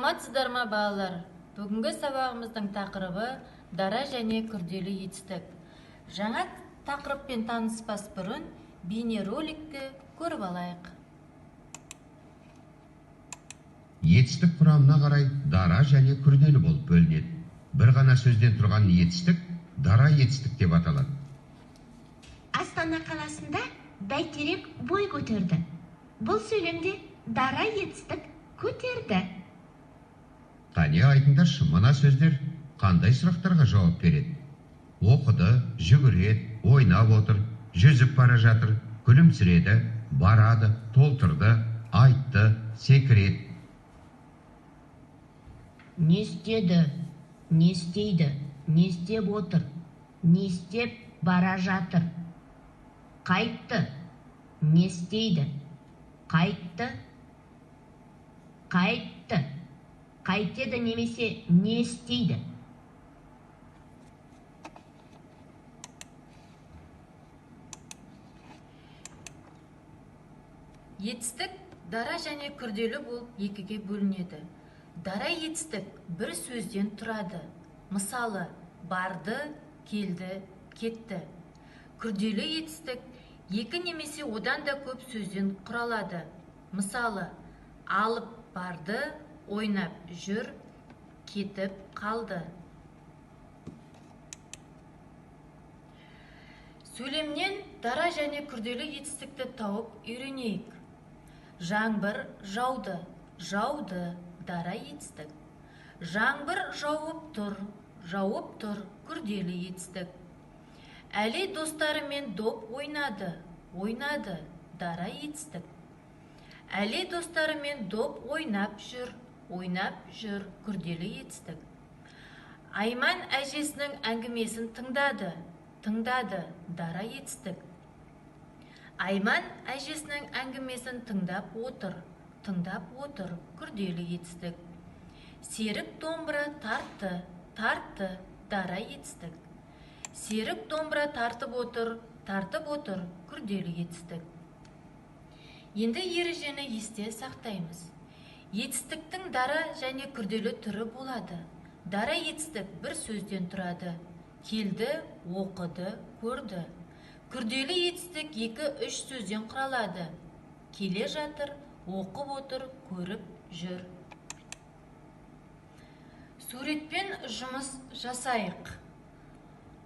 Саламатсыздар ма балалар? Бүгінгі сабағымыздың тақырыбы дара және күрделі етістік. Жаңа тақырыппен таныспас бұрын бейнероликті көріп алайық. Етістік құрамына қарай дара және күрделі болып бөлінеді. Бір ғана сөзден тұрған етістік дара етістік деп аталады. Астана қаласында бәйтерек бой көтерді. Бұл сөйлемде дара етістік көтерді. Қане айтыңдаршы, мына сөздер қандай сұрақтарға жауап береді? Оқыды, жүгіреді, ойнап отыр, жүзіп бара жатыр, күлімсіреді, барады, толтырды, айтты, секіреді. Не істеді, не істейді, не істеп отыр, не істеп бара жатыр. Қайтты, не істейді, қайтты, қайтты. Қайтеді немесе не істейді. Етістік дара және күрделі болып екіге бөлінеді. Дара етістік бір сөзден тұрады. Мысалы, барды, келді, кетті. Күрделі етістік екі немесе одан да көп сөзден құралады. Мысалы, алып барды, ойнап жүр, кетіп қалды. Сөйлемнен дара және күрделі етістікті тауып үйренейік. Жаңбыр жауды, жауды, дара етістік. Жаңбыр жауып тұр, күрделі етістік. Әли достарымен доп ойнады, ойнады, дара етістік. Әли достарымен доп ойнап жүр, күрделі етістік. Айман әжесінің әңгімесін тыңдады, дара етістік. Айман әжесінің әңгімесін тыңдап отыр, күрделі етістік. Серік домбыра тартты, дара етістік. Серік домбыра тартып отыр, күрделі етістік. Енді ережені есте сақтаймыз. Етістіктің дара және күрделі түрі болады. Дара етістік бір сөзден тұрады. Келді, оқыды, көрді. Күрделі етістік 2-3 сөзден құралады. Келе жатыр, оқып отыр, көріп жүр. Суретпен жұмыс жасайық.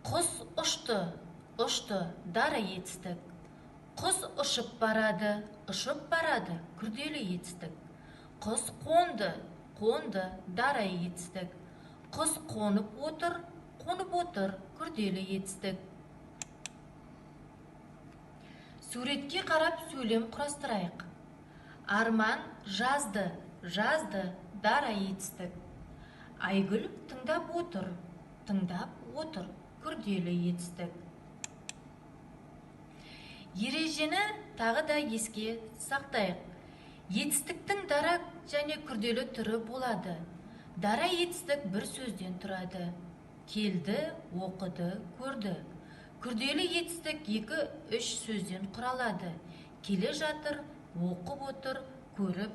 Құс ұшты, дара етістік. Құс ұшып барады, күрделі етістік. Құс қонды, дара етістік. Құс қонып отыр, күрделі етістік. Суретке қарап сөйлем құрастырайық. Арман жазды, дара етістік. Айгүл тыңдап отыр, күрделі етістік. Ережені тағы да еске сақтайық. Етістіктің дара және күрделі түрі болады. Дара етістік бір сөзден тұрады. Келді, оқыды, көрді. Күрделі етістік 2-3 сөзден құралады. Келе жатыр, оқып отыр, көріп